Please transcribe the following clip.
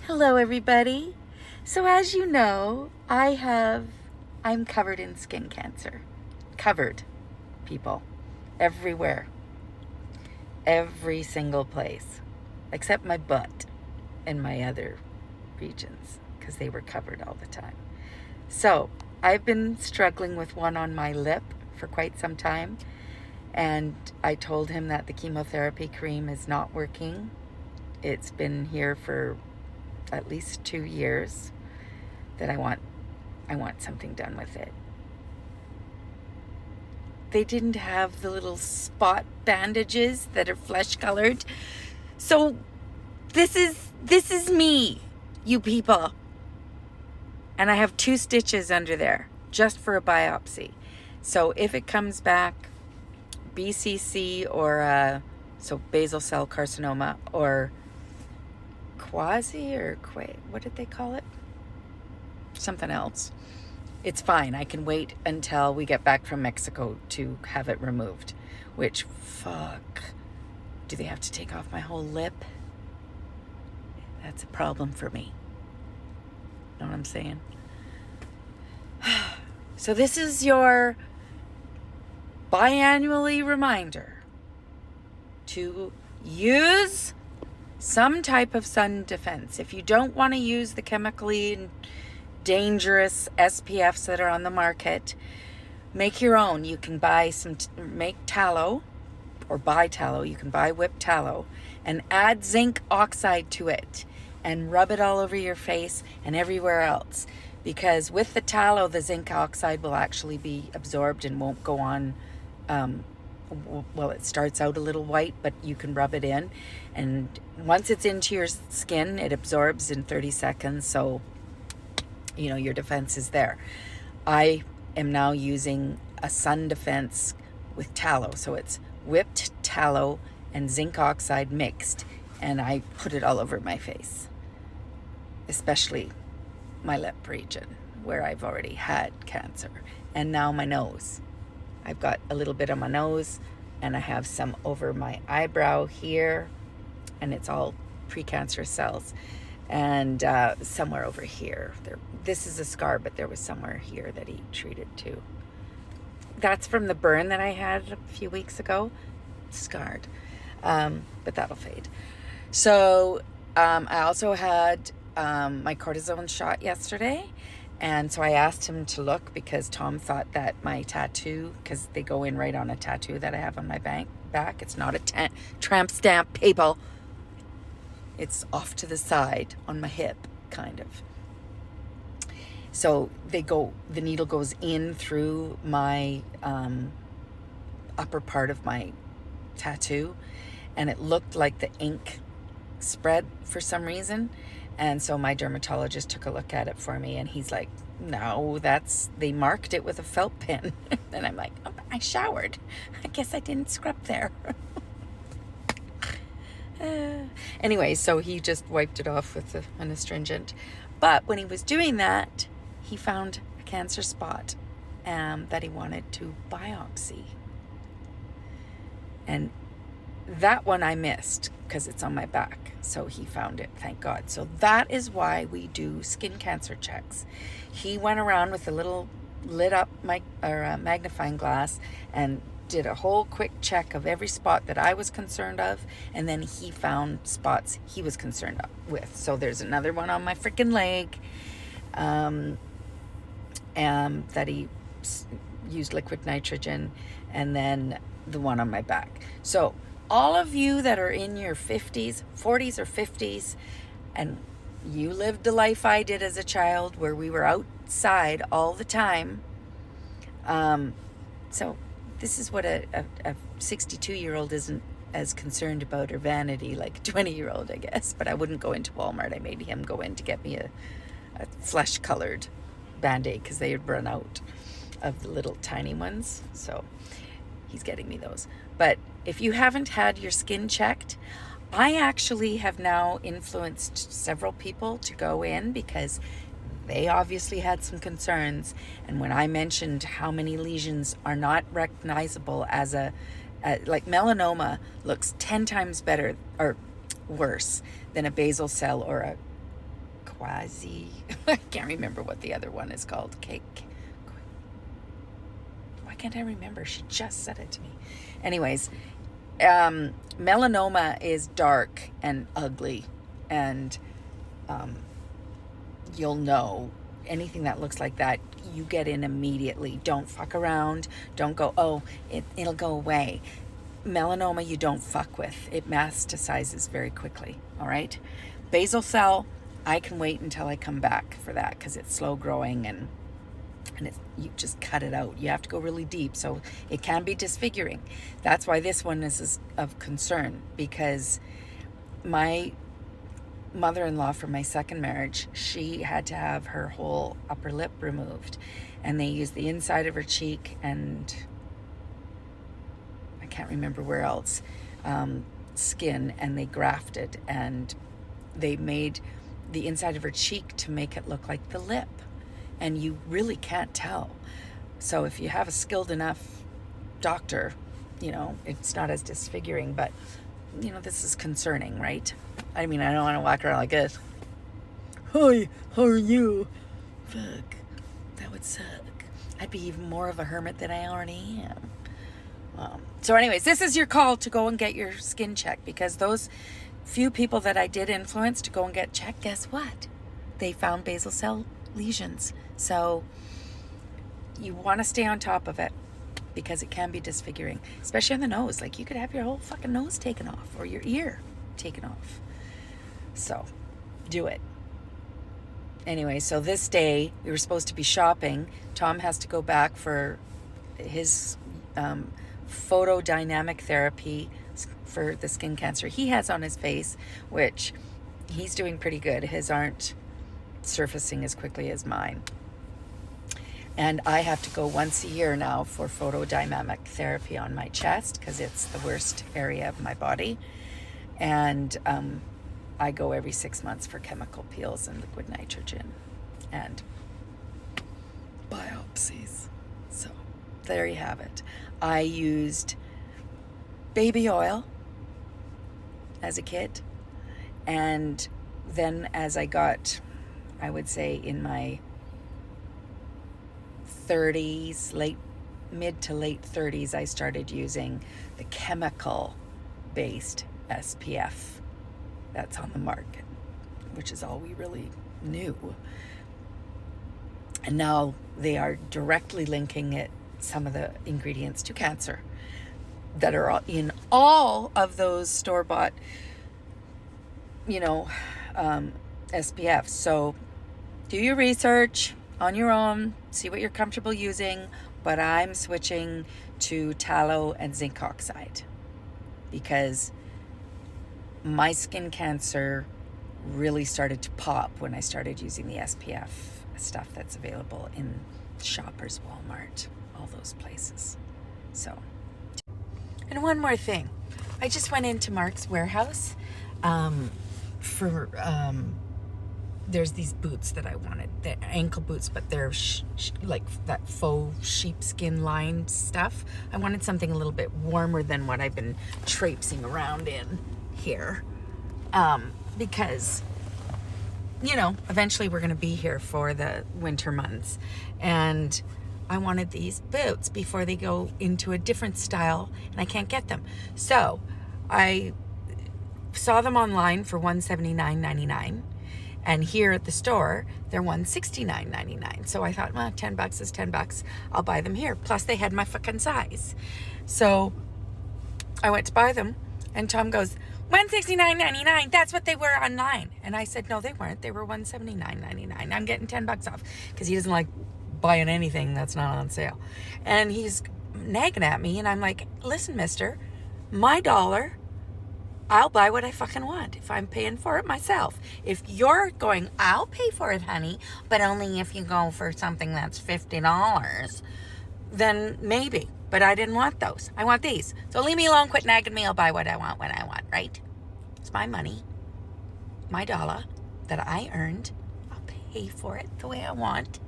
Hello everybody. So as you know, I'm covered in skin cancer. Covered, people. Everywhere. Every single place. Except my butt and my other regions, because they were covered all the time. So I've been struggling with one on my lip for quite some time, and I told him that the chemotherapy cream is not working. It's been here for at least 2 years, that I want something done with it. They didn't have the little spot bandages that are flesh colored. So this is me, you people. And I have 2 stitches under there just for a biopsy. So if it comes back BCC or so basal cell carcinoma or what did they call it? Something else. It's fine. I can wait until we get back from Mexico to have it removed. Which, fuck. Do they have to take off my whole lip? That's a problem for me. Know what I'm saying? So this is your biannually reminder to use some type of sun defense. If you don't want to use the chemically dangerous SPFs that are on the market, make your own. You can buy make tallow or buy tallow. You can buy whipped tallow and add zinc oxide to it and rub it all over your face and everywhere else. Because with the tallow, the zinc oxide will actually be absorbed and won't go on. Well, it starts out a little white, but you can rub it in, and once it's into your skin, it absorbs in 30 seconds, so you know your defense is there. I am now using a sun defense with tallow, so it's whipped tallow and zinc oxide mixed, and I put it all over my face, especially my lip region where I've already had cancer, and now my nose. I've got a little bit on my nose, and I have some over my eyebrow here, and it's all precancerous cells, and somewhere over here. This is a scar, but there was somewhere here that he treated too. That's from the burn that I had a few weeks ago. It's scarred, but that'll fade. So I also had my cortisone shot yesterday. And so I asked him to look because Tom thought that my tattoo, because they go in right on a tattoo that I have on my back. It's not a tramp stamp, people. It's off to the side on my hip, kind of. So the needle goes in through my upper part of my tattoo, and it looked like the ink spread for some reason. And so my dermatologist took a look at it for me, and he's like, no, they marked it with a felt pen. And I'm like, oh, I showered. I guess I didn't scrub there. Anyway, so he just wiped it off with an astringent. But when he was doing that, he found a cancer spot that he wanted to biopsy. And that one I missed because it's on my back. So he found it, thank God. So that is why we do skin cancer checks. He went around with a little lit up magnifying glass and did a whole quick check of every spot that I was concerned of. And then he found spots he was concerned with. So there's another one on my freaking leg that he used liquid nitrogen, and then the one on my back. So all of you that are in your 40s or 50s, and you lived the life I did as a child where we were outside all the time. So this is what a 62-year-old isn't as concerned about her vanity like a 20-year-old, I guess. But I wouldn't go into Walmart. I made him go in to get me a flesh-colored Band-Aid because they had run out of the little tiny ones. So he's getting me those. But if you haven't had your skin checked, I actually have now influenced several people to go in because they obviously had some concerns. And when I mentioned how many lesions are not recognizable as like melanoma looks 10 times better or worse than a basal cell or quasi. I can't remember what the other one is called. Cake. Why can't I remember? She just said it to me. Anyways, melanoma is dark and ugly, and you'll know anything that looks like that, you get in immediately. Don't fuck around. Don't go, oh, it'll go away. Melanoma you don't fuck with. It metastasizes very quickly, all right? Basal cell, I can wait until I come back for that because it's slow growing and you just cut it out. You have to go really deep, so it can be disfiguring. That's why this one is of concern, because my mother-in-law from my second marriage, she had to have her whole upper lip removed, and they used the inside of her cheek and I can't remember where else, skin, and they grafted, and they made the inside of her cheek to make it look like the lip, and you really can't tell. So if you have a skilled enough doctor, you know, it's not as disfiguring, but you know, this is concerning, right? I mean, I don't want to walk around like this. Hi, how are you? Fuck, that would suck. I'd be even more of a hermit than I already am. So anyways, this is your call to go and get your skin checked, because those few people that I did influence to go and get checked, guess what? They found basal cell lesions. So you want to stay on top of it, because it can be disfiguring, especially on the nose. Like, you could have your whole fucking nose taken off or your ear taken off. So do it. Anyway, so this day we were supposed to be shopping. Tom has to go back for his photodynamic therapy for the skin cancer he has on his face, which he's doing pretty good. His aren't surfacing as quickly as mine. And I have to go once a year now for photodynamic therapy on my chest, because it's the worst area of my body. And I go every 6 months for chemical peels and liquid nitrogen and biopsies. So there you have it. I used baby oil as a kid, and then as I got, I would say in my 30s, mid to late 30s, I started using the chemical based SPF that's on the market, which is all we really knew. And now they are directly linking it, some of the ingredients, to cancer that are in all of those store-bought, you know, SPFs. So do your research on your own, see what you're comfortable using, but I'm switching to tallow and zinc oxide, because my skin cancer really started to pop when I started using the SPF stuff that's available in Shoppers, Walmart, all those places. So, and one more thing, I just went into Mark's warehouse for there's these boots that I wanted, the ankle boots, but they're like that faux sheepskin lined stuff. I wanted something a little bit warmer than what I've been traipsing around in here, because, you know, eventually we're going to be here for the winter months, and I wanted these boots before they go into a different style, and I can't get them. So I saw them online for $179.99. And here at the store, they're $169.99. So I thought, well, $10 is $10. I'll buy them here. Plus, they had my fucking size. So I went to buy them, and Tom goes, $169.99. That's what they were online. And I said, no, they weren't. They were $179.99. I'm getting $10 off, because he doesn't like buying anything that's not on sale. And he's nagging at me, and I'm like, listen, mister, my dollar, I'll buy what I fucking want if I'm paying for it myself. If you're going, I'll pay for it, honey, but only if you go for something that's $50, then maybe. But I didn't want those. I want these. So leave me alone, quit nagging me. I'll buy what I want when I want, right? It's my money, my dollar that I earned. I'll pay for it the way I want.